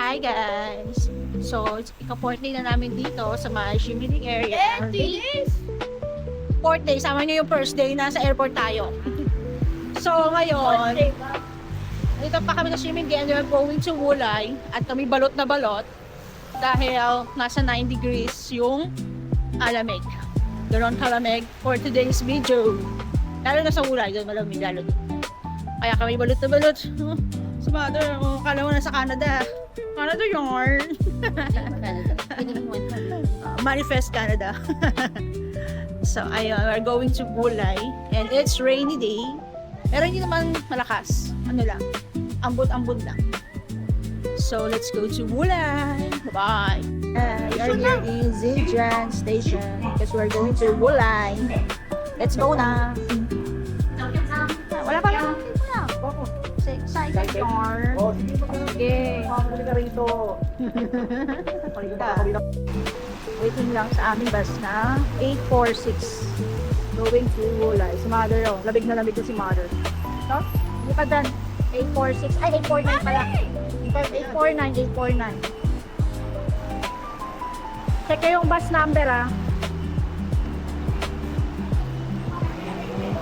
Hi guys! So, ika-4th day na namin dito sa may Shimiling area. 4th day, sama niyo yung first day, nasa airport tayo. So, ngayon, dito pa kami sa Shimiling and we're going to Wulay at kami balot na balot dahil nasa 9 degrees yung alamig. Ganon kalamig for today's video. Lalo na sa Wulay, doon malamig lalo doon. Kaya kami balot na balot. Sa mother, kala mo na sa Canada. Canada yarn. Manifest Canada. So, ayun, we're going to Wulay. And it's rainy day. Pero hindi naman malakas. Ano lang, ambon-ambon lang. So, let's go to Wulay. Bye! We are here in Zildjian Station because we're going to Wulay. Let's go na! Wala pa lang. Excited yarn. Okay. Pumili ka rito. Waiting lang sa aming bus na 846. Going to Wulay. Si Mother, oh. Labig na labig ko si Mother. No? Hindi pa dyan. 846. Ay, 849 pala. 849. Check yung bus number, ah.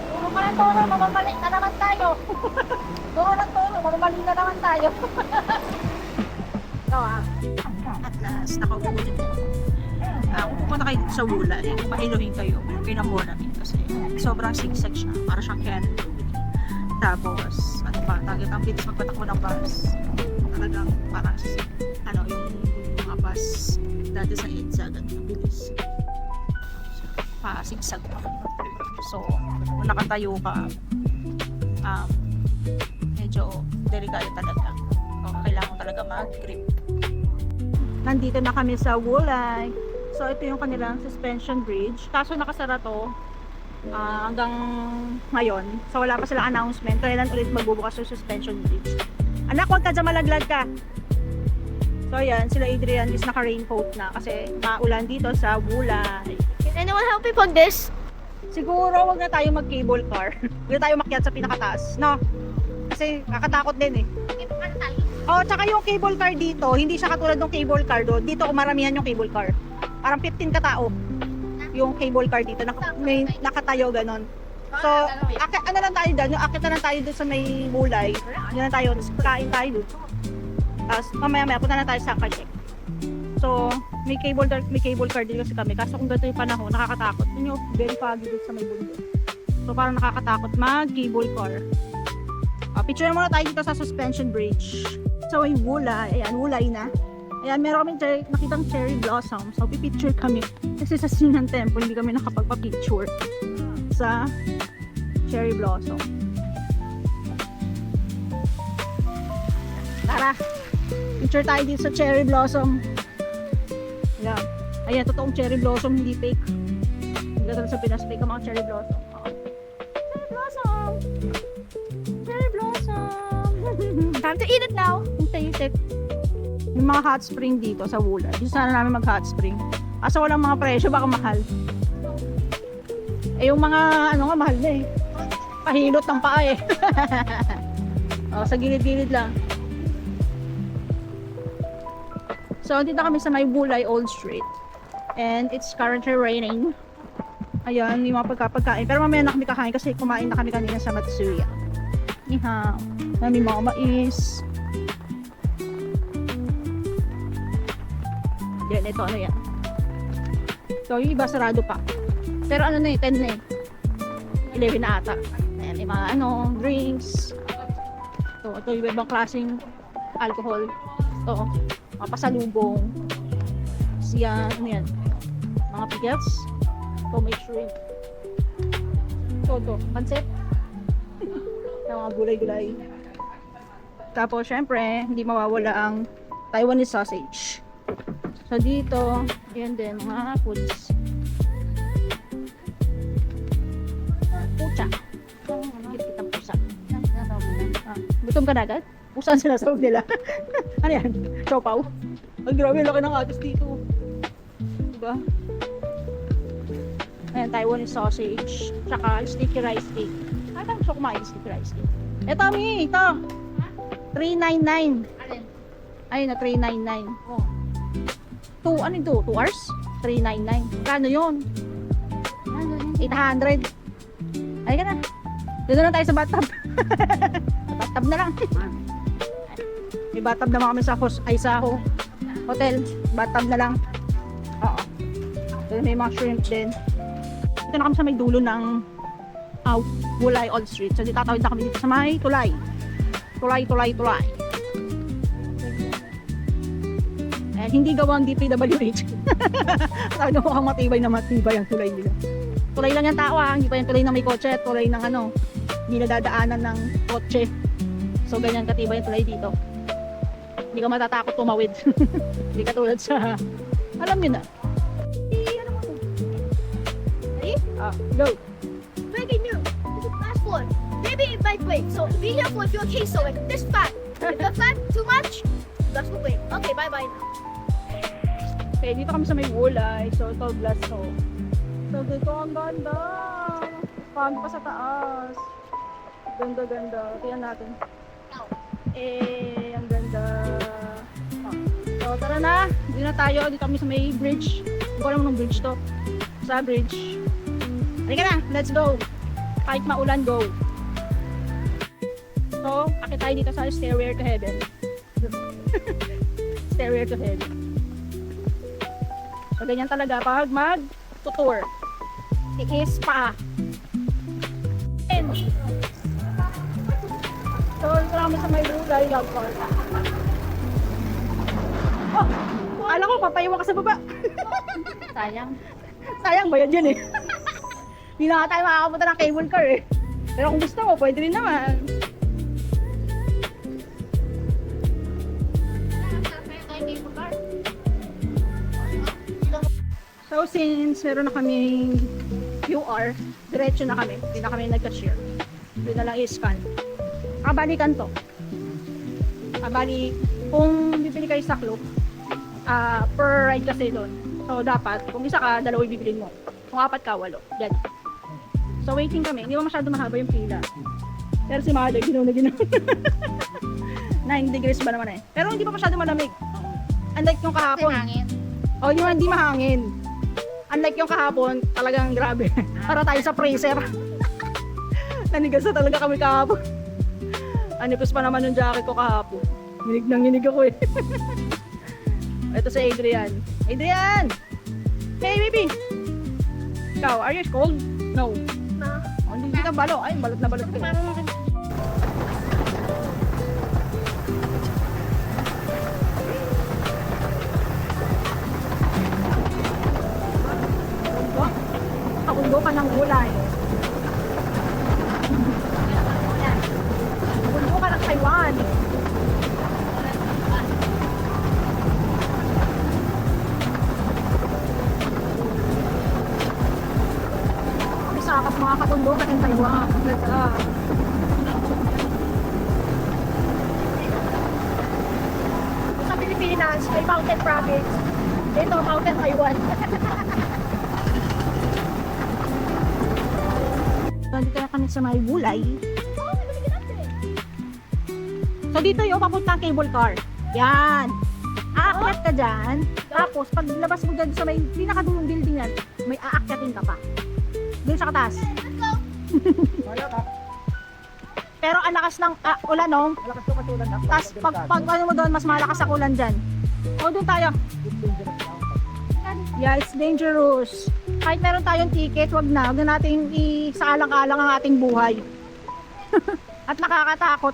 Puro ka ng toro, mamamalik na naman tayo. Toro ng toro, mamamalik na naman tayo. Ito, ah. At last, nakaupo din po. Kung pupunta kayo sa Wulay, pailuhin kayo. Pinambo namin kasi sobrang sigsag siya. Para siyang cannon. Tapos, ano pa, target ang bilis magpatakbo ng bus. Talagang parang ano, yung mga bus dati sa EDSA, ang bilis. Sigsag pa. So, kung nakatayo ka, medyo delikado talaga. So, kailangan talaga mag-grip. Nandito na kami sa Wulay. So, ito yung kanilang suspension bridge. Kaso nakasara to hanggang ngayon. So, wala pa silang announcement. Kailan ulit magbubukas yung suspension bridge. Anak, huwag ka dyan, malaglag ka. So, ayan, sila Adrian is naka-raincoat na kasi maulan dito sa Wulay. Can anyone help me put this? Siguro, wag na tayo mag-cable car. Huwag na tayo makyat sa pinakataas, no? Kasi kakatakot din eh. Oh, tsaka yung cable car dito, hindi siya katulad ng cable car doon. Dito, maramihan yung cable car. Parang 15 katao yung cable car dito. May nakatayo, ganon. So, ano lang tayo dyan, yung akit na lang tayo doon sa may Wulay. Yun lang tayo, tapos kain tayo doon. Tapos mamaya-maya, punta na tayo sa Kachek. So, may cable car din kasi kami. Kaso kung ganito yung panahon, nakakatakot. Yun yung very foggy doon sa may bundok. So, parang nakakatakot mag-cable car. Picture muna tayo dito sa suspension bridge. So, yung Wulay, ayan, Wulay na. Ayan, meron kami nakitang cherry blossom. So, pipicture kami. Kasi sa Sinan Temple, hindi kami nakapagpa-picture sa cherry blossom. Tara! Picture tayo dito sa cherry blossom. Ayan. Ayan, totoong cherry blossom, hindi fake. Hindi ka sa Pinas fake ang mga cherry blossom. Cherry blossom! Cherry blossom! Time to eat it now. Taste it. Yung mga hot spring dito sa Wulay. Dito sana namin mag hot spring. Kaso walang mga presyo, baka mahal. Eh yung mga ano nga mahal na eh. Pahilot ng paa eh. Oh, sa gilid-gilid lang. So dito kami sa may Wulay Old Street. And it's currently raining. Ayan, yung mga pagkain. Pero mamaya na kami kakain kasi kumain na kami kanina sa Matsuya. Nihaw. May mga mais. Yan, ito ano yan. So, yung iba sarado pa. Pero ano na eh, 10 na eh. 11 na ata. Ayan, may mga ano, drinks. Ito yung ibang klaseng alcohol. Ito, mga pasalubong. Siya, ano yan. Mga pickles. Ito, may shrimp. Ito, pancit. Mga gulay-gulay. Tapos, syempre, hindi mawawala ang Taiwanese sausage. So, dito, ayan din, mga foods. Pucha. Higit kitang pusa. Gutom ka na agad? Pusa ang sinasawag nila. Ano yan? Chopaw? Ay, grabe, laki ng atis dito. Diba? Ayan, Taiwanese sausage. Tsaka sticky rice cake. Ano gusto kumain sticky rice cake? Eto, Mi! Ito! 399. Ay, na 399. Oh. 2, ano ito? 2 hours? 399. Kano yun? 800. Ay ka na. Doon na tayo sa bathtub. Bathtub na lang. May bathtub naman kami sa hotel. Bathtub na lang. Oo. Doon may mga shrimp din. Dito na kami sa may dulo ng Wulay Old Street. So, tatawid na kami dito sa may tulay. Tulay. Eh, hindi gawang DPWH. Talaga mukhang matibay ang tulay nila. Tulay lang yung tao hindi pa yung tulay na may kotse, tulay ng hindi nadadaanan ng kotse. So ganyan katibay yung tulay dito. Hindi ka matatakot tumawid. Hindi ka tulad sa, alam nyo na. Ano mo to? Ready? Go! Maybe new. This is last one. Maybe it might break. So be careful if you're okay. So like this fat. If the fat too much, that's the way. Okay, bye now. Okay, dito kami sa may Wulay. So ito glass to. So dito ang ganda. Pag pa sa taas. Ganda. Tingnan natin. Ang ganda. So tara na. Dito na tayo. Dito kami sa may bridge. Hindi ko alam nung bridge to. Sa bridge. Halika na. Let's go. Kahit maulan, go. So, akit tayo dito sa Stairway to Heaven. Stairway to Heaven. So, ganyan talaga pag mag-tour. Tiis pa. And, so, ito kami sa may Wulay Love Park. Oh! Alam ko, papaiwan ka sa baba. Sayang, bayad yan eh. Hindi na nga tayo makakapunta ng cable car eh. Pero kung gusto mo, pwede rin naman. So since meron na kaming QR, diretso na kami. Hindi na kami nagka-share. Hindi na lang i-scan. Kabalikan to. Kabali, kung bibili kayo sa club, per ride kasi doon. So dapat, kung isa ka, dalawa bibilin mo. Kung 4 ka, 8. Yan. So waiting kami. Hindi mo masyado mahaba yung pila. Pero si Mother, ginaw na 9 degrees ba naman eh. Pero hindi pa masyado malamig. Unlike yung kahapon. Oh, yung hindi mahangin. Unlike yung kahapon, talagang grabe. Para tayo sa freezer. Nanigas na talaga kami kahapon. Anipos pa naman yung jacket ko kahapon. Nginig ako eh. Ito si Adrian. Adrian! Hey, baby! Ikaw, are you cold? No. Oh, hindi ka balo. Ay, balot na balot ka. Kakundo ka ng gulay. Kakundo ka ng Taiwan. Sakap mga kakundo ka ng Taiwan. Ganda. Sa Pilipinas, may mountain province. Dito, mountain Taiwan. Dito na kami sa may Wulay. So dito yung papuntang cable car. Yan. Aakyat ka dyan. Tapos pag labas mo dyan sa may pinakadulong building yan, may aakyatin ka pa. Doon sa kataas. Pero ang lakas ng ulan, no? Malakas to kasi ulan na. Tapos pag ano mo doon, mas malakas ang ulan dyan. O, doon tayo. Yeah, it's dangerous. Kahit meron tayong ticket, wag na natin isaalang-alang ang ating buhay. At nakakatakot.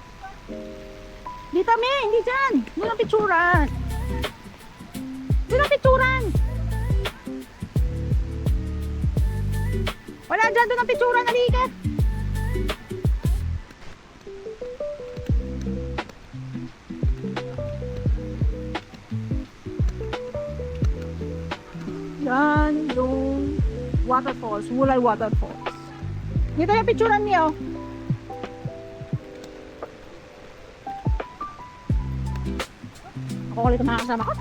Dito, hindi dyan. Doon ang picturan. Doon ang picturan. Wala dyan, doon ang picturan. Halika. Yan yung waterfalls, Wulay Waterfalls. Dito yung picturean niyo. Ako ulit ang makakasama ko.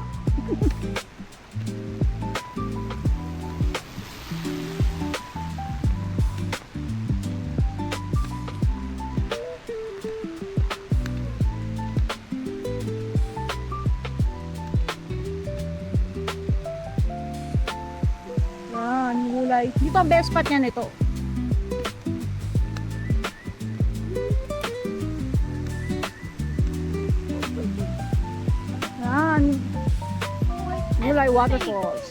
Wulay. Dito ang best spot niya nito. Yan. Wulay Waterfalls.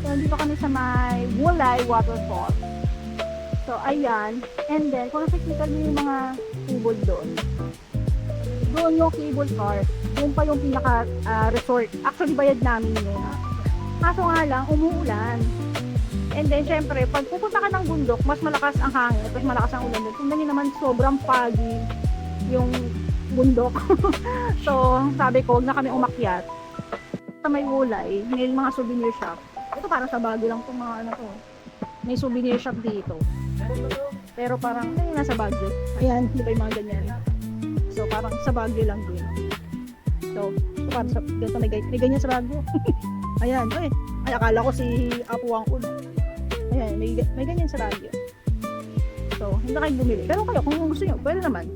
So, dito kami sa may Wulay Waterfalls. So, ayan. And then, kung nakikita niyo yung mga tubod doon, doon yung cable car, doon pa yung pinaka-resort. Actually, bayad namin yun. Kaso nga lang, umuulan. And then, syempre, pag pupunta ka ng bundok, mas malakas ang hangin, mas malakas ang ulan doon. Tingnan niyo naman, sobrang foggy yung bundok. So, sabi ko, huwag na kami umakyat. Sa may Wulay, may mga souvenir shop. Ito parang sa Baguio lang itong mga ano to. May souvenir shop dito. Pero parang, ay, nasa Baguio. Ayan, di ba yung mga ganyan? So, parang sa Baguio lang din. So parang sa, dito may ganyan sa Baguio. Ayan, ay, akala ko si Apo Wangkul. Ayan, may ganyan sa Baguio. So, hindi na kayo bumili. Pero kayo, kung gusto nyo, pwede naman.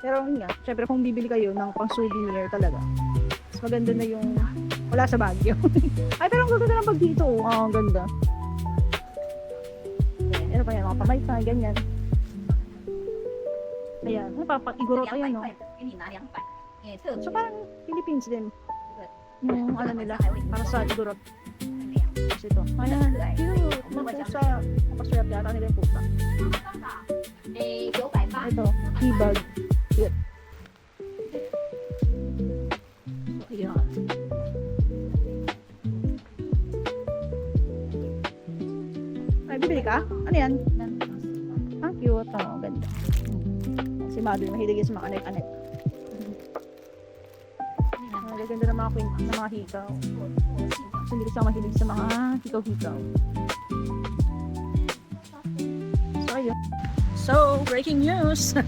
Pero yun nga, syempre kung bibili kayo ng pang souvenir talaga, mas maganda na yung wala sa Baguio. Ay, pero ang ganda ng bag dito. Oh, ang ganda. Ayan, ano pa yan, mga pamayta, ganyan. Ayan, napapag-igorot, ayan, no? So, parang Philippines din. Yung ano nila, para sa igorot. Kasi ito. Ayan, cute. Magpusa. Napaswap yata nila yung pusa. Ito, key-bag. Cute. So, ayan. Ay, bibili ka? Ano yan? Ah, cute. Oh, ganda. Si Mother, mahilig yun sa mga anek-anek. Ang ganda ng mga hikaw. Kasi hindi siya mahilig sa mga hikaw-hikaw. So, ayun. So, breaking news.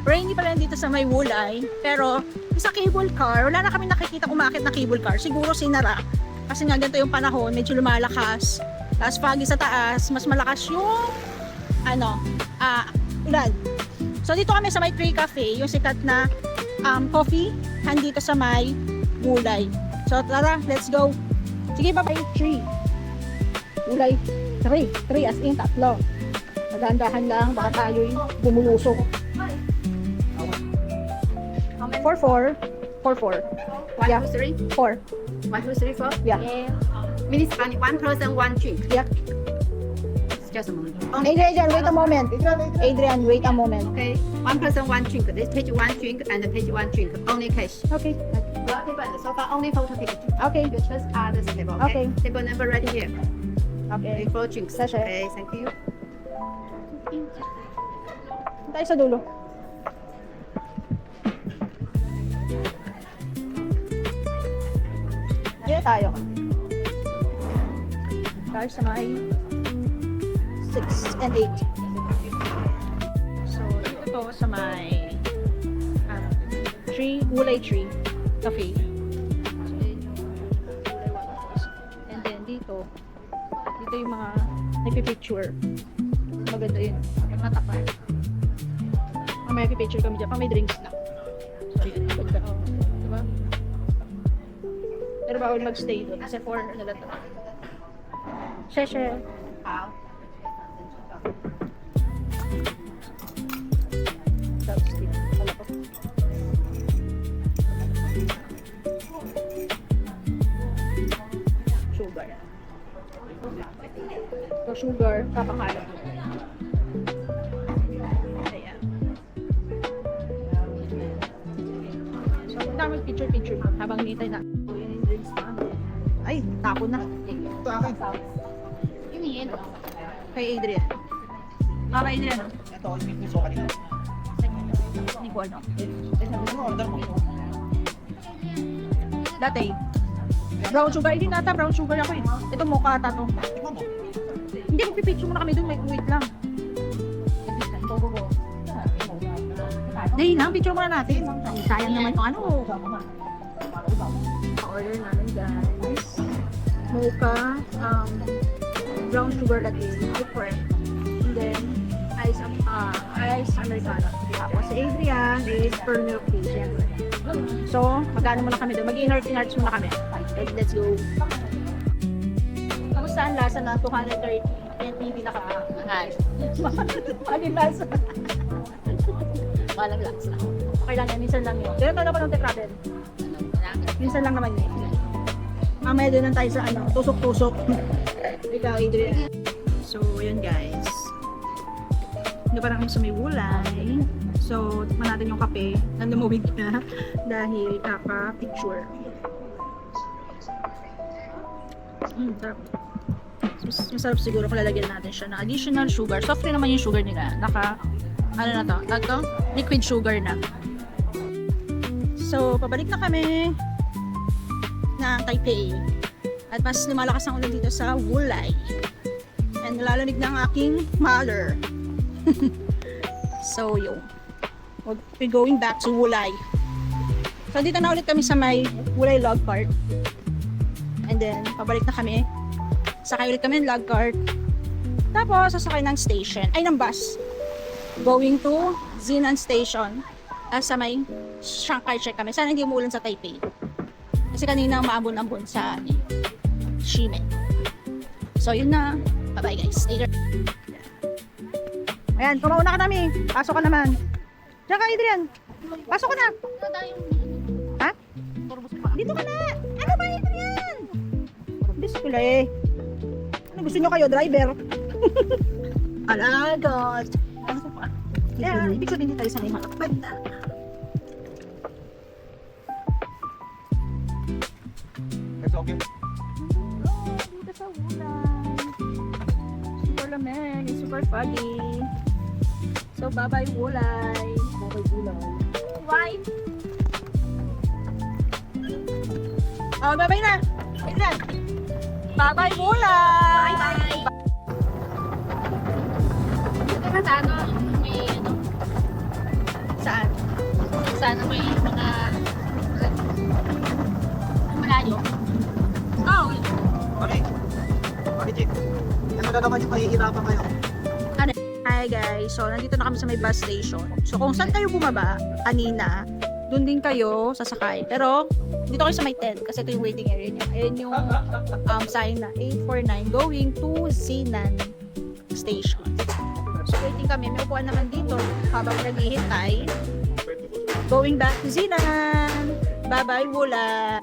Rainy pa rin dito sa may Wulay. Pero, sa cable car, wala na kami nakikita umakit na cable car. Siguro sinara. Kasi nga ganito yung panahon, medyo lumalakas. Tapos foggy sa taas, mas malakas yung ulan. So, dito kami sa may Tree Cafe, yung sikat na coffee, handito sa may Wulay. So, tara, let's go. Sige, bye-bye. 3. Wulay. 3 as in, 3. Maganda-dahan lang, baka tayo'y bumulusok. 4-4. 4-4. 1, Yeah. 2, 3. 4. 1, 2, 3, 4. Yeah. Minutes funny. One person, one drink. Yeah. Just a moment. Adrian, wait a moment. Adrian, wait a moment. Okay. One person, one drink. This page one drink and page one drink. Only cash. Okay. Well, table and sofa only photo ticket. Okay. Your choice are this table. Okay. Table number right here. Okay. Okay. 4 drinks. Sasha. Okay. Thank you. Tayo sa dulo. Dito tayo. Tayo sa may 6 and 8. So, dito to sa may Wulay Tree Cafe. So, yun yung Wulay Waterfalls. And then dito yung mga nagpipicture. Maganda yun. Yung natapa. May picture kami dyan. May drinks na. So, yun. Maganda. Oh, diba? Pero bawal mag-stay doon. Kasi 4 na lang to. Sheshe. Tapos dito. Pala ko. Sugar. So, sugar. Kapangalan. Ayan. So, punta kami picture-picture habang nitay na. Ay, tapo na. Kay Adrian. Kay Adrian. Ito, yung puso kanina. Hindi ko ano. Ano order mo? Latte. Brown sugar. Hindi nata, brown sugar ako eh. Ito mocha ata to. Tingnan mo. Hindi, magpipicture muna kami doon. Wait lang. Dahil lang, picture muna natin. Sayang naman yung ano. Pa-order namin guys. Mocha, brown sugar latte, different. And then, ice americano. Tapos si Adrian is per milk tea, syempre. So, magkano muna kami doon? Mag-inarts muna kami. Let's go. Kamusta ang lasa ng 230? Yung TV naka-mahal. Mahal yung lasa. Walang laksa. Okay lang yan, minsan lang yun. Pero ito na pa ng travel. Minsan lang naman yun. Mamaya doon lang tayo sa ano, tusok-tusok. Ikaw, Adrian. So, yun guys. Hindi pa na kami sa may Wulay. So, tikman natin yung kape na lumawig na dahil kaka-picture. Sarap. Masarap siguro kung lalagyan natin siya ng additional sugar. Soft rin naman yung sugar nila. Ano na to? Ito? Liquid sugar na. So, pabalik na kami ng Taipei. At mas lumalakas ang ulan dito sa Wulay. And nalalanig na ang aking mother. So, yun. We're going back to Wulay. So, dito na ulit kami sa may Wulay log cart. And then, pabalik na kami. Sakay ulit kami ng log cart. Tapos, sasakay ng station. Ay, ng bus. Going to Zinan Station. Sa may Shanghai check kami. Sana hindi umuulan sa Taipei. Kasi kanina maambon-ambon sa Ximen. So, yun na. Bye-bye guys. Later. Ayan, kumauna ka namin. Pasok ka naman. Diyan ka, Adrian. Pasok ka na. Ha? Dito ka na. Ano ba, Adrian? Biskula eh. Ano gusto nyo kayo, driver? Alagot. Yeah, ibig sabihin din tayo sa may malakad na. It's okay. Dito sa Wulay. Super lamig. Super foggy. So, bye-bye Wulay. Bye-bye Wulay. Bye. Oh, bye-bye na. Adrian. Bye-bye Wulay. Bye-bye. Sa ano, may ano, Saan? sana may mga malayo. Oh, Okay. Okay, Chick. Ano na naman yung mahihirapan kayo? hi guys. So, nandito na kami sa may bus station. So, kung saan kayo bumaba kanina, doon din kayo sasakay. Pero, dito kayo sa may tent kasi ito yung waiting area niya. Ayan yung sign na 849 going to Zinan Station. So, waiting kami. May upuan naman dito habang naghihintay. Going back to Zinan. Bye-bye, Wula.